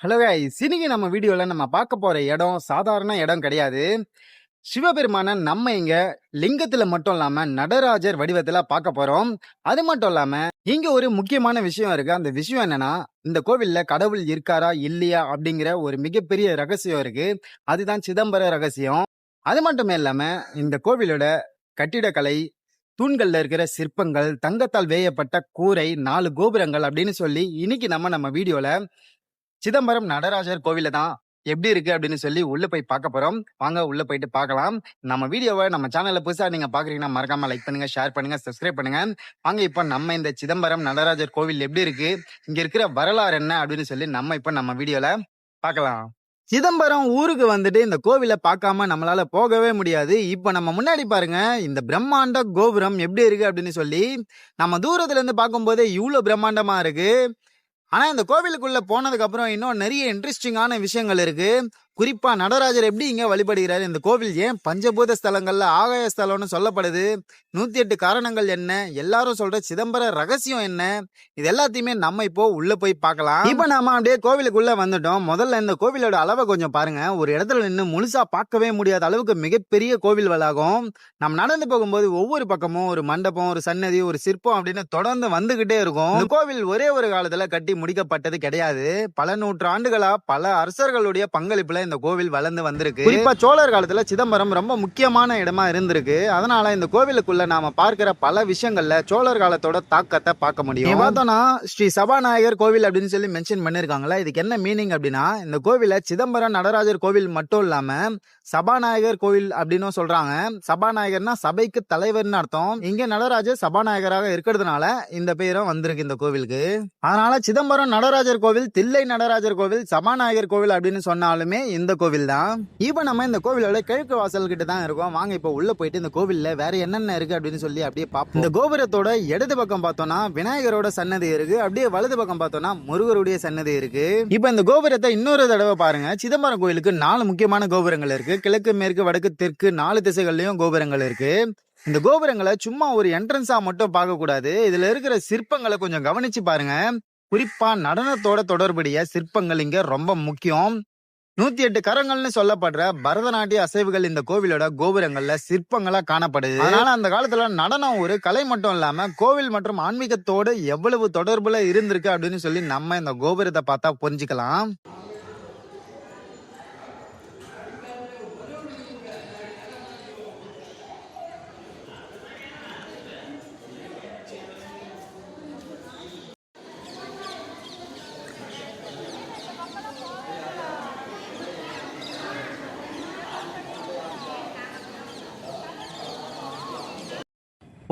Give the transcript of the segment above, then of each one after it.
Hello guys, இன்னைக்கு நம்ம வீடியோல நம்ம பார்க்க போற இடம் சாதாரண இடம் கிடையாது. சிவபெருமான நம்ம இங்க லிங்கத்துல மட்டும் இல்லாம நடராஜர் வடிவத்துல பார்க்க போறோம். அது மட்டும் இல்லாம இங்க ஒரு முக்கியமான விஷயம் இருக்கு. அந்த விஷயம் என்னன்னா, இந்த கோவில்ல கடவுள் இருக்காரா இல்லையா அப்படிங்கிற ஒரு மிகப்பெரிய ரகசியம் இருக்கு. அதுதான் சிதம்பர ரகசியம். அது மட்டுமே இல்லாம இந்த கோவிலோட கட்டிடக்கலை, தூண்கள்ல இருக்கிற சிற்பங்கள், தங்கத்தால் வேயப்பட்ட கூரை, 4 கோபுரங்கள் அப்படின்னு சொல்லி இன்னைக்கு நம்ம வீடியோல சிதம்பரம் நடராஜர் கோவில தான் எப்படி இருக்கு அப்படின்னு சொல்லி உள்ள போய் பார்க்க போறோம். வாங்க உள்ள போயிட்டு பார்க்கலாம். நம்ம வீடியோவை நம்ம சேனல்ல புதுசா நீங்க பாக்குறீங்கன்னா மறக்காம லைக் பண்ணுங்க, ஷேர் பண்ணுங்க, சப்ஸ்கிரைப் பண்ணுங்க. வாங்க இப்ப நம்ம இந்த சிதம்பரம் நடராஜர் கோவில் எப்படி இருக்கு, இங்க இருக்கிற வரலாறு என்ன அப்படின்னு சொல்லி நம்ம வீடியோல பார்க்கலாம். சிதம்பரம் ஊருக்கு வந்துட்டு இந்த கோவிலை பார்க்காம நம்மளால போகவே முடியாது. இப்ப நம்ம முன்னாடி பாருங்க, இந்த பிரம்மாண்ட கோபுரம் எப்படி இருக்கு அப்படின்னு சொல்லி நம்ம தூரத்துல இருந்து பார்க்கும்போதே இவ்வளவு பிரம்மாண்டமா இருக்கு. ஆனா இந்த கோவிலுக்குள்ள போனதுக்கு அப்புறம் இன்னும் நிறைய இன்ட்ரெஸ்டிங்கான விஷயங்கள் இருக்கு. குறிப்பா நடராஜர் எப்படி இங்க வழிபடுகிறாரு, இந்த கோவில் ஏன் பஞ்சபூத ஸ்தலங்கள்ல ஆகாய ஸ்தலம்னு சொல்லப்படுது, 108 காரணங்கள் என்ன, எல்லாரும் சொல்ற சிதம்பர ரகசியம் என்ன, இது எல்லாத்தையுமே நம்ம இப்போ உள்ள போய் பார்க்கலாம். இப்ப நாம அப்படியே கோவிலுக்குள்ள வந்துட்டோம். முதல்ல இந்த கோவிலோட அளவை கொஞ்சம் பாருங்க. ஒரு இடத்துல நின்று முழுசா பார்க்கவே முடியாத அளவுக்கு மிகப்பெரிய கோவில் வளாகம். நம்ம நடந்து போகும்போது ஒவ்வொரு பக்கமும் ஒரு மண்டபம், ஒரு சன்னதி, ஒரு சிற்பம் அப்படின்னு தொடர்ந்து வந்துகிட்டே இருக்கும். இந்த கோவில் ஒரே ஒரு காலத்துல கட்டி முடிக்கப்பட்டது கிடையாது. பல நூற்றாண்டுகளா பல அரசர்களுடைய பங்களிப்புல இந்த கோவில் வளர்ந்து வந்திருக்கு. குறிப்பா சோழர் காலத்துல சிதம்பரம் ரொம்ப முக்கியமான இடமா இருந்திருக்கு. அதனால இந்த கோவிலுக்குள்ள நாம பார்க்கிற பல விஷயங்கள்ல சோழர் காலத்தோட தாக்கத்தை பார்க்க முடியும். பார்த்தோம்னா ஸ்ரீ சபாநாயகர் கோவில் அப்படின்னு சொல்லி மென்ஷன் பண்ணிருக்காங்களா, இதுக்கு என்ன மீனிங் அப்படின்னா, இந்த கோவில சிதம்பரம் நடராஜர் கோவில் மட்டும் இல்லாம சபாநாயகர் கோவில் அப்படின்னு சொல்றாங்க. சபாநாயகர்னா சபைக்கு தலைவர்னு அர்த்தம். இங்க நடராஜர் சபாநாயகராக இருக்கிறதுனால இந்த பேரும் வந்திருக்கு இந்த கோவிலுக்கு. அதனால சிதம்பரம் நடராஜர் கோவில், தில்லை நடராஜர் கோவில், சபாநாயகர் கோவில் அப்படின்னு சொன்னாலுமே இந்த கோவில் தான். இப்ப நம்ம இந்த கோவிலோட கிழக்கு வாசல் கிட்ட தான் இருக்கோம். வாங்க இப்ப உள்ள போயிட்டு இந்த கோவில்ல வேற என்னென்ன இருக்கு அப்படின்னு சொல்லி அப்படியே பார்ப்போம். இந்த கோபுரத்தோட இடது பக்கம் பார்த்தோம்னா விநாயகரோட சன்னதி இருக்கு. அப்படியே வலது பக்கம் பார்த்தோம்னா முருகருடைய சன்னதி இருக்கு. இப்ப இந்த கோபுரத்தை இன்னொரு தடவை பாருங்க. சிதம்பரம் கோயிலுக்கு 4 முக்கியமான கோபுரங்கள் இருக்கு. கிழக்கு, மேற்கு, வடக்கு, தெற்கு 4 திசைகள்லயும் கோபுரங்கள் இருக்கு. இந்த கோபுரங்களை சும்மா ஒரு என்ட்ரன்ஸா மட்டும் பார்க்க கூடாது. இதுல இருக்கிற சிற்பங்களை கொஞ்சம் கவனிச்சு பாருங்க. குறிப்பா நடனத்தோட தொடர்புடைய சிற்பங்கள் இங்க ரொம்ப முக்கியம். 108 கரங்கள்னு சொல்லப்படுற பரதநாட்டிய அசைவுகள் இந்த கோவிலோட கோபுரங்கள்ல சிற்பங்களா காணப்படுது. அதனால அந்த காலத்துல நடனம் ஒரு கலை மட்டும் இல்லாம கோவில் மற்றும் ஆன்மீகத்தோடு எவ்வளவு தொடர்புல இருந்திருக்கு அப்படின்னு சொல்லி நம்ம இந்த கோபுரத்தை பார்த்தா புரிஞ்சுக்கலாம்.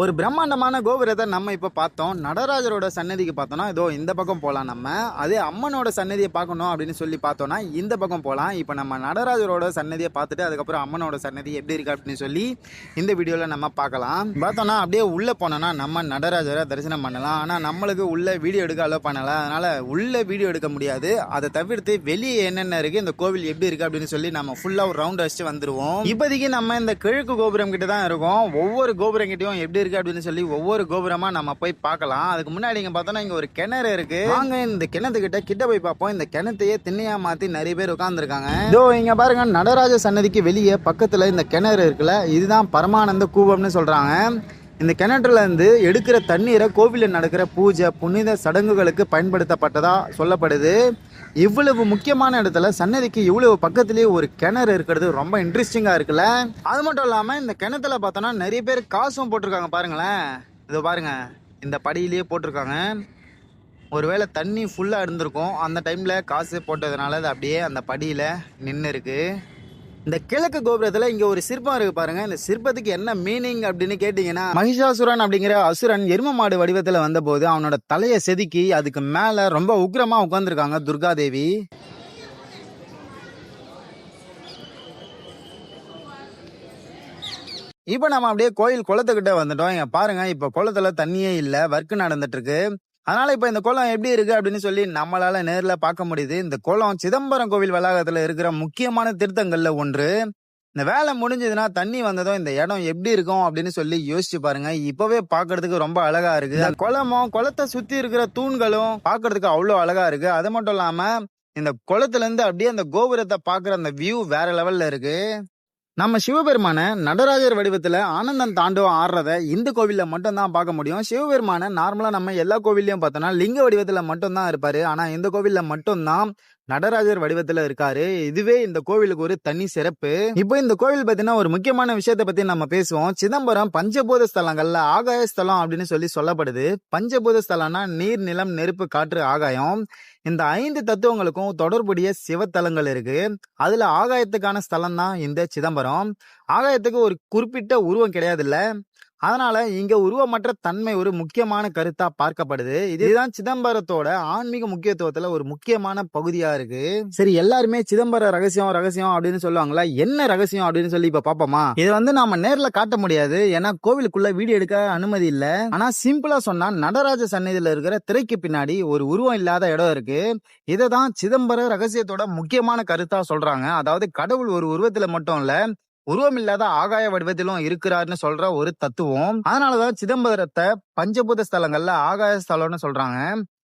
ஒரு பிரம்மாண்டமான கோபுரத்தை நம்ம இப்ப பார்த்தோம். நடராஜரோட சன்னதிக்கு பார்த்தோம்னா இதோ இந்த பக்கம் போலாம். நம்ம அதே அம்மனோட சன்னதியை பார்க்கணும் அப்படின்னு சொல்லி பார்த்தோம்னா இந்த பக்கம் போலாம். இப்ப நம்ம நடராஜரோட சன்னதியை பார்த்துட்டு அதுக்கப்புறம் அம்மனோட சன்னதி எப்படி இருக்கு அப்படின்னு சொல்லி இந்த வீடியோல நம்ம பார்க்கலாம். பார்த்தோம்னா அப்படியே உள்ள போனோம்னா நம்ம நடராஜரை தரிசனம் பண்ணலாம். ஆனா நம்மளுக்கு உள்ள வீடியோ எடுக்க அலோ பண்ணல, அதனால உள்ள வீடியோ எடுக்க முடியாது. அதை தவிர்த்து வெளியே என்னென்ன இருக்கு, இந்த கோவில் எப்படி இருக்கு அப்படின்னு சொல்லி நம்ம ஃபுல்லா ஒரு ரவுண்ட் அடிச்சு வந்துருவோம். இப்போதைக்கு நம்ம இந்த கிழக்கு கோபுரம் கிட்ட தான் இருக்கோம். ஒவ்வொரு கோபுரம் கிட்டையும் எப்படி இருக்கு அப்படின்னு சொல்லி ஒவ்வொரு கோபுரமா நம்ம போய் பார்க்கலாம். அதுக்கு முன்னாடி இங்க பார்த்தோம்னா இங்க ஒரு கிணறு இருக்கு. வாங்க இந்த கிணத்து கிட்ட போய் பார்ப்போம். இந்த கிணத்தையே திண்ணையா மாத்தி நிறைய பேர் உட்கார்ந்துருக்காங்க. இதோ இங்க பாருங்க, நடராஜ சன்னதிக்கு வெளியே பக்கத்துல இந்த கிணறு இருக்குல்ல, இதுதான் பரமானந்த கூவம்னு சொல்றாங்க. இந்த கிணற்றுல இருந்து எடுக்கிற தண்ணீரை கோவிலில் நடக்கிற பூஜை, புனித சடங்குகளுக்கு பயன்படுத்தப்பட்டதா சொல்லப்படுது. இவ்வளவு முக்கியமான இடத்துல சன்னதிக்கு இவ்வளவு பக்கத்துலயே ஒரு கிணறு இருக்கிறது ரொம்ப இன்ட்ரெஸ்டிங்கா இருக்குல்ல. அது மட்டும் இல்லாம இந்த கிணத்துல பார்த்தோம்னா நிறைய பேர் காசும் போட்டிருக்காங்க பாருங்களேன். இதோ பாருங்க, இந்த படியிலேயே போட்டிருக்காங்க. ஒருவேளை தண்ணி ஃபுல்லா இருந்திருக்கும், அந்த டைம்ல காசு போட்டதுனால அது அப்படியே அந்த படியில நின்று இருக்கு. இந்த கிழக்கு கோபுரத்துல இங்க ஒரு சிற்பம் இருக்கு பாருங்க. இந்த சிற்பத்துக்கு என்ன மீனிங் அப்படின்னு கேட்டீங்கன்னா, மகிஷாசுரன் அப்படிங்கிற அசுரன் எரும மாடு வடிவத்துல வந்த போது அவனோட தலையை செதுக்கி அதுக்கு மேல ரொம்ப உக்கிரமா உட்கார்ந்துருக்காங்க துர்காதேவி. இப்ப நம்ம அப்படியே கோயில் குளத்துக்கிட்ட வந்துட்டோம். இங்க பாருங்க, இப்ப குளத்துல தண்ணியே இல்ல, ஒர்க் நடந்துட்டு இருக்கு. அதனால இப்ப இந்த குளம் எப்படி இருக்கு அப்படின்னு சொல்லி நம்மளால நேர்ல பார்க்க முடியுது. இந்த குளம் சிதம்பரம் கோவில் வளாகத்துல இருக்கிற முக்கியமான திருத்தங்கள்ல ஒன்று. இந்த வேலை முடிஞ்சதுன்னா தண்ணி வந்ததும் இந்த இடம் எப்படி இருக்கும் அப்படின்னு சொல்லி யோசிச்சு பாருங்க. இப்பவே பாக்குறதுக்கு ரொம்ப அழகா இருக்கு. குளமும் குளத்தை சுத்தி இருக்கிற தூண்களும் பாக்குறதுக்கு அவ்வளவு அழகா இருக்கு. அது மட்டும் இல்லாம இந்த குளத்துல இருந்து அப்படியே அந்த கோபுரத்தை பாக்குற அந்த வியூ வேற லெவல்ல இருக்கு. நம்ம சிவபெருமான நடராஜர் வடிவத்துல ஆனந்தம் தாண்டவம் ஆடுறத இந்த கோவில்ல மட்டும் தான் பார்க்க முடியும். சிவபெருமான நார்மலா நம்ம எல்லா கோவில்லையும் பார்த்தோம்னா லிங்க வடிவத்துல மட்டும் தான் இருப்பாரு. ஆனா இந்த கோவில்ல மட்டும்தான் நடராஜர் வடிவத்துல இருக்காரு. இதுவே இந்த கோவிலுக்கு ஒரு தனி சிறப்பு. இப்போ இந்த கோவில் பார்த்தீங்கன்னா ஒரு முக்கியமான விஷயத்த பத்தி நம்ம பேசுவோம். சிதம்பரம் பஞ்சபூத ஸ்தலங்கள்ல ஆகாய ஸ்தலம் அப்படின்னு சொல்லப்படுது. பஞ்சபூத ஸ்தலம்னா நீர், நிலம், நெருப்பு, காற்று, ஆகாயம். இந்த 5 தத்துவங்களுக்கும் தொடர்புடைய சிவத்தலங்கள் இருக்கு. அதுல ஆகாயத்துக்கான ஸ்தலம் தான் இந்த சிதம்பரம். ஆகாயத்துக்கு ஒரு குறிப்பிட்ட உருவம் கிடையாதுல்ல, அதனால இங்க உருவமற்ற தன்மை ஒரு முக்கியமான கருத்தா பார்க்கப்படுது. இதுதான் சிதம்பரத்தோட ஆன்மீக முக்கியத்துவத்துல ஒரு முக்கியமான பகுதியா இருக்கு. சரி, எல்லாருமே சிதம்பர ரகசியம் ரகசியம் அப்படின்னு சொல்லுவாங்களா, என்ன ரகசியம் அப்படின்னு சொல்லி இப்ப பாப்போமா? இது நாம நேர்ல காட்ட முடியாது, ஏன்னா கோவிலுக்குள்ள வீடியோ எடுக்க அனுமதி இல்ல. ஆனா சிம்பிளா சொன்னா நடராஜ சந்நிதியில இருக்கிற திரைக்கு பின்னாடி ஒரு உருவம் இல்லாத இடம் இருக்கு. இததான் சிதம்பர ரகசியத்தோட முக்கியமான கருத்தா சொல்றாங்க. அதாவது கடவுள் ஒரு உருவத்துல மட்டும் இல்ல, உருவம் இல்லாத ஆகாய வடிவத்திலும் இருக்கிறாருன்னு சொல்ற ஒரு தத்துவம். அதனாலதான் சிதம்பரத்தை பஞ்சபூத ஸ்தலங்கள்ல ஆகாய ஸ்தலம்னு சொல்றாங்க.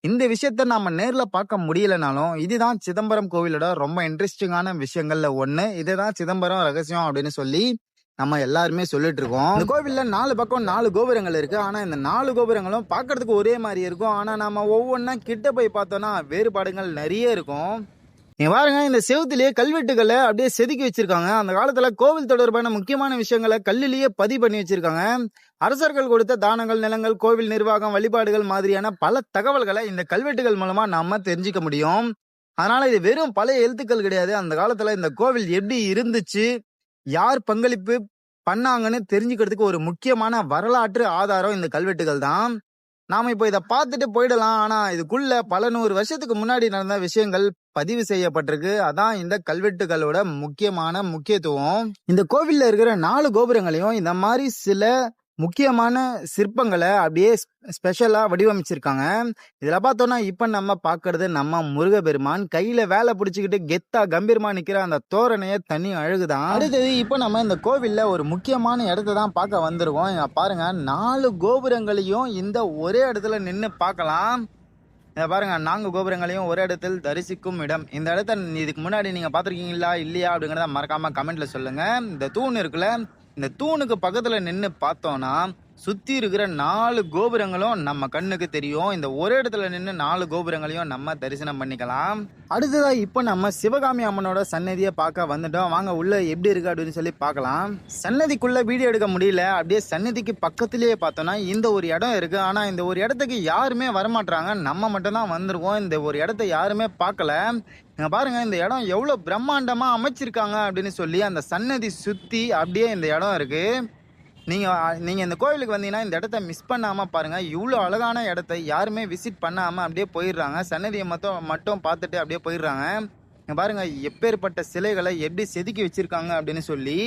இந்த விஷயத்த நாம நேர்ல பார்க்க முடியலனாலும் இதுதான் சிதம்பரம் கோவிலோட ரொம்ப இன்ட்ரெஸ்டிங்கான விஷயங்கள்ல ஒண்ணு. இதுதான் சிதம்பரம் ரகசியம் அப்படின்னு சொல்லி நம்ம எல்லாருமே சொல்லிட்டு இருக்கோம். இந்த கோவில்ல 4 பக்கம் 4 கோபுரங்கள் இருக்கு. ஆனா இந்த 4 கோபுரங்களும் பார்க்கறதுக்கு ஒரே மாதிரி இருக்கும். ஆனா நம்ம ஒவ்வொன்னா கிட்ட போய் பார்த்தோம்னா வேறுபாடுகள் நிறைய இருக்கும். நீங்க பாருங்க, இந்த செவுத்திலேயே கல்வெட்டுகளை அப்படியே செதுக்கி வச்சிருக்காங்க. அந்த காலத்துல கோவில் தொடர்பான முக்கியமான விஷயங்களை கல்லிலேயே பதிவு பண்ணி வச்சிருக்காங்க. அரசர்கள் கொடுத்த தானங்கள், நிலங்கள், கோவில் நிர்வாகம், வழிபாடுகள் மாதிரியான பல தகவல்களை இந்த கல்வெட்டுகள் மூலமா நாம தெரிஞ்சுக்க முடியும். அதனால இது வெறும் பழைய எழுத்துக்கள் கிடையாது. அந்த காலத்துல இந்த கோவில் எப்படி இருந்துச்சு, யார் பங்களிப்பு பண்ணாங்கன்னு தெரிஞ்சுக்கிறதுக்கு ஒரு முக்கியமான வரலாற்று ஆதாரம் இந்த கல்வெட்டுகள் தான். நாம இப்போ இதை பார்த்துட்டு போயிடலாம். ஆனா இதுக்குள்ள பல 100 வருஷத்துக்கு முன்னாடி நடந்த விஷயங்கள் பதிவு செய்யப்பட்டிருக்கு. அதான் இந்த கல்வெட்டுகளோட முக்கியமான முக்கியத்துவம். இந்த கோவில்ல இருக்கிற 4 கோபுரங்களையும் இந்த மாதிரி சில முக்கியமான சிற்பங்களை அப்படியே ஸ்பெஷலா வடிவமைச்சிருக்காங்க. இதுல பார்த்தோம்னா இப்ப நம்ம பாக்குறது நம்ம முருகபெருமான் கையில வேலை பிடிச்சுக்கிட்டு கெத்தா கம்பீரமா நிக்கிற அந்த தோரணைய தனி அழகுதான். அடுத்தது இப்ப நம்ம இந்த கோவில்ல ஒரு முக்கியமான இடத்த தான் பார்க்க வந்திருக்கோம். இங்க பாருங்க, 4 கோபுரங்களையும் இந்த ஒரே இடத்துல நின்று பார்க்கலாம். இதை பாருங்க, 4 கோபுரங்களையும் ஒரே இடத்தில் தரிசிக்கும் இடம். இந்த இடத்த இதுக்கு முன்னாடி நீங்க பாத்திருக்கீங்களா இல்லையா அப்படிங்கறத மறக்காம கமெண்ட்ல சொல்லுங்க. இந்த தூண் இருக்குல்ல, இந்த தூணுக்கு பக்கத்துல நின்று பார்த்தோம்னா சுத்தி இருக்கிற 4 கோபுரங்களும் நம்ம கண்ணுக்கு தெரியும். இந்த ஒரே இடத்துல நின்று 4 கோபுரங்களையும் நம்ம தரிசனம் பண்ணிக்கலாம். அடுத்ததா இப்ப நம்ம சிவகாமி அம்மனோட சன்னதியை பார்க்க வந்துட்டோம். வாங்க உள்ள எப்படி இருக்கு அப்படின்னு சொல்லி பார்க்கலாம். சன்னதிக்குள்ள வீடியோ எடுக்க முடியல. அப்படியே சன்னதிக்கு பக்கத்திலேயே பார்த்தோம்னா இந்த ஒரு இடம் இருக்கு. ஆனா இந்த ஒரு இடத்துக்கு யாருமே வரமாட்டாங்க, நம்ம மட்டும் தான் வந்திருக்கோம். இந்த ஒரு இடத்த யாருமே பார்க்கல. நீங்க பாருங்க, இந்த இடம் எவ்வளவு பிரம்மாண்டமா அமைச்சிருக்காங்க அப்படின்னு சொல்லி. அந்த சன்னதி சுத்தி அப்படியே இந்த இடம் இருக்கு. நீங்க இந்த கோவிலுக்கு வந்தீங்கன்னா இந்த இடத்த மிஸ் பண்ணாம பாருங்க. இவ்வளவு அழகான இடத்த யாருமே விசிட் பண்ணாம அப்படியே போயிடுறாங்க. சன்னதியை மட்டும் பார்த்துட்டு அப்படியே போயிடுறாங்க. நீங்க பாருங்க, எப்பேற்பட்ட சிலைகளை எப்படி செதுக்கி வச்சிருக்காங்க அப்படின்னு சொல்லி.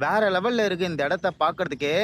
வேற லெவல்ல இருக்கு இந்த இடத்த பார்க்கறதுக்கே.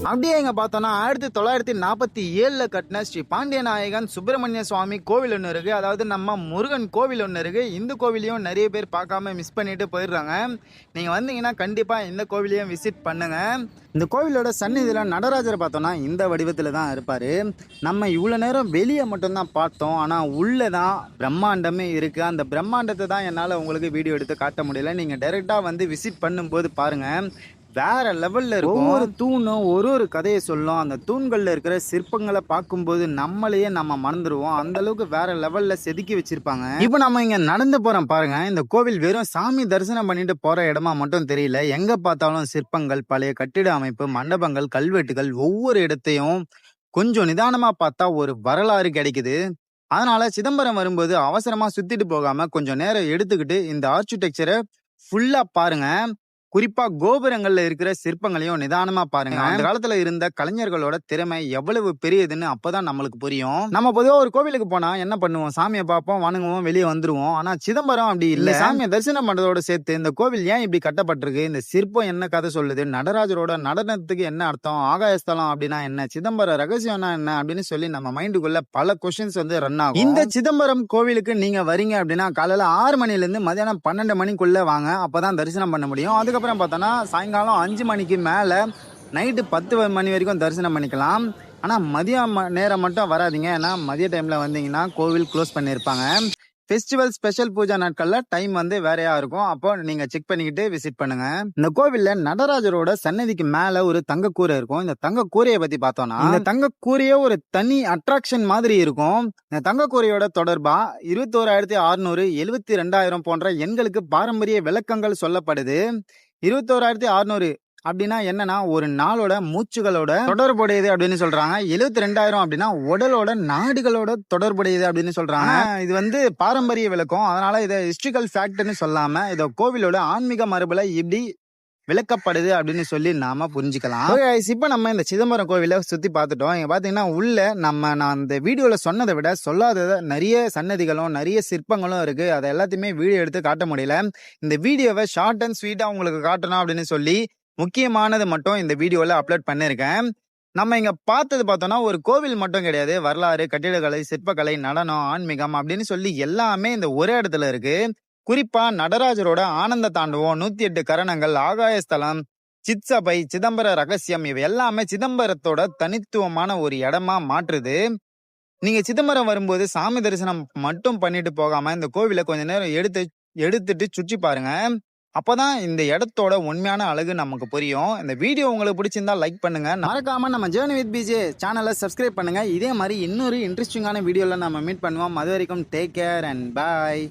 அப்படியே இங்க பார்த்தோம்னா 1947 கட்டின ஸ்ரீ பாண்டியநாயகன் சுப்பிரமணிய சுவாமி கோவில் ஒன்று இருக்கு. அதாவது நம்ம முருகன் கோவில் ஒன்று இருக்கு. இந்த கோவிலையும் நிறைய பேர் பார்க்காம மிஸ் பண்ணிட்டு போயிடுறாங்க. நீங்க வந்தீங்கன்னா கண்டிப்பா இந்த கோவிலையும் விசிட் பண்ணுங்க. இந்த கோவிலோட சந்நிதியில நடராஜர் பார்த்தோம்னா இந்த வடிவத்தில் தான் இருப்பாரு. நம்ம இவ்வளோ நேரம் வெளியே மட்டும்தான் பார்த்தோம், ஆனால் உள்ளே தான் பிரம்மாண்டமே இருக்கு. அந்த பிரம்மாண்டத்தை தான் என்னால் உங்களுக்கு வீடியோ எடுத்து காட்ட முடியல. நீங்கள் டைரெக்டாக வந்து விசிட் பண்ணும்போது பாருங்க, வேற லெவல்ல இருக்கும். ஒவ்வொரு தூணும் ஒரு கதையை சொல்லும். அந்த தூண்கள்ல இருக்கிற சிற்பங்களை பார்க்கும்போது நம்மளையே நம்ம மறந்துடுவோம். அந்த அளவுக்கு வேற லெவல்ல செதுக்கி வச்சிருப்பாங்க. இப்போ நம்ம இங்க நடந்து போறோம் பாருங்க. இந்த கோவில் வெறும் சாமி தரிசனம் பண்ணிட்டு போற இடமா மட்டும் தெரியல. எங்க பார்த்தாலும் சிற்பங்கள், பழைய கட்டிட அமைப்பு, மண்டபங்கள், கல்வெட்டுகள், ஒவ்வொரு இடத்தையும் கொஞ்சம் நிதானமா பார்த்தா ஒரு வரலாறு கிடைக்குது. அதனால சிதம்பரம் வரும்போது அவசரமா சுத்திட்டு போகாம கொஞ்சம் நேரம் எடுத்துக்கிட்டு இந்த ஆர்கிடெக்சரை ஃபுல்லா பாருங்க. குறிப்பா கோபுரங்கள்ல இருக்கிற சிற்பங்களையும் நிதானமா பாருங்க. அந்த காலத்துல இருந்த கலைஞர்களோட திறமை எவ்வளவு பெரியதுன்னு அப்பதான் நம்மளுக்கு புரியும். நம்ம பொதுவா ஒரு கோவிலுக்கு போனா என்ன பண்ணுவோம்? சாமியை பார்ப்போம், வணங்குவோம், வெளியே வந்துருவோம். ஆனா சிதம்பரம் அப்படி இல்ல. சாமியை தரிசனம் பண்றதோட சேர்த்து இந்த கோவில் ஏன் இப்படி கட்டப்பட்டிருக்கு, இந்த சிற்பம் என்ன கதை சொல்லுது, நடராஜரோட நடனத்துக்கு என்ன அர்த்தம், ஆகாயஸ்தலம் அப்படின்னா என்ன, சிதம்பரம் ரகசியம்னா என்ன அப்படின்னு சொல்லி நம்ம மைண்டுக்குள்ள பல கொஸ்டின்ஸ் வந்து ரன் ஆகும். இந்த சிதம்பரம் கோவிலுக்கு நீங்க வரீங்க அப்படின்னா காலையில 6 மணில இருந்து மதியானம் 12 மணிக்குள்ள வாங்க. அப்பதான் தரிசனம் பண்ண முடியும். அதுக்கப்புறம் பார்த்தோன்னா சாயங்காலம் 5 மணிக்கு மேலே நைட்டு 10 மணி வரைக்கும் தரிசனம் பண்ணிக்கலாம். ஆனால் மதியம் நேரம் மட்டும் வராதிங்க. ஏன்னா மதிய டைமில் வந்தீங்கன்னா கோவில் க்ளோஸ் பண்ணியிருப்பாங்க. ஃபெஸ்டிவல் ஸ்பெஷல் பூஜா நாட்களில் டைம் வந்து வேறையா இருக்கும். அப்போ நீங்கள் செக் பண்ணிக்கிட்டு விசிட் பண்ணுங்க. இந்த கோவிலில் நடராஜரோட சன்னதிக்கு மேலே ஒரு தங்க கூரை இருக்கும். இந்த தங்க கூரையை பற்றி பார்த்தோம்னா இந்த தங்க கூரையே ஒரு தனி அட்ராக்ஷன் மாதிரி இருக்கும். இந்த தங்க கூரையோட தொடர்பா 21,600, 72,000 போன்ற எண்களுக்கு பாரம்பரிய விளக்கங்கள் சொல்லப்படுது. 21,600 அப்படின்னா என்னன்னா ஒரு நாளோட மூச்சுகளோட தொடர்புடையது அப்படின்னு சொல்றாங்க. 72,000 அப்படின்னா உடலோட நாடுகளோட தொடர்புடையது அப்படின்னு சொல்றாங்க. இது வந்து பாரம்பரிய விளக்கம். அதனால இதை ஹிஸ்டாரிக்கல் ஃபேக்ட்னு சொல்லாம இதை கோவிலோட ஆன்மீக மரபுல இப்படி விளக்கப்படுது அப்படின்னு சொல்லி நாம புரிஞ்சுக்கலாம். இப்ப நம்ம இந்த சிதம்பரம் கோவில சுத்தி பார்த்துட்டோம். இங்க பாத்தீங்கன்னா உள்ள நான் அந்த வீடியோல சொன்னதை விட சொல்லாத நிறைய சன்னதிகளும் நிறைய சிற்பங்களும் இருக்கு. அதை எல்லாத்தையுமே வீடியோ எடுத்து காட்ட முடியல. இந்த வீடியோவை ஷார்ட் அண்ட் ஸ்வீட்டா உங்களுக்கு காட்டணும் அப்படின்னு சொல்லி முக்கியமானது மட்டும் இந்த வீடியோல அப்லோட் பண்ணிருக்கேன். நம்ம இங்க பார்த்தோம்னா ஒரு கோவில் மட்டும் கிடையாது. வரலாறு, கட்டிடக்கலை, சிற்பக்கலை, நடனம், ஆன்மீகம் அப்படின்னு சொல்லி எல்லாமே இந்த ஒரே இடத்துல இருக்கு. குறிப்பா நடராஜரோட ஆனந்த தாண்டவம், 108 கரணங்கள், ஆகாயஸ்தலம், சிற்சபை, சிதம்பர ரகசியம் இவை எல்லாமே சிதம்பரத்தோட தனித்துவமான ஒரு இடமா மாற்றுது. நீங்க சிதம்பரம் வரும்போது சாமி தரிசனம் மட்டும் பண்ணிட்டு போகாம இந்த கோவிலை கொஞ்ச நேரம் எடுத்துட்டு சுற்றி பாருங்க. அப்பதான் இந்த இடத்தோட உண்மையான அழகு நமக்கு புரியும். இந்த வீடியோ உங்களுக்கு பிடிச்சிருந்தா லைக் பண்ணுங்க. மறக்காம நம்ம ஜேர்னி வித் பிஜே சேனலை சப்ஸ்கிரைப் பண்ணுங்க. இதே மாதிரி இன்னொரு இன்ட்ரெஸ்டிங்கான வீடியோல நம்ம மீட் பண்ணுவோம். அது வரைக்கும் டேக் கேர் அண்ட் பாய்.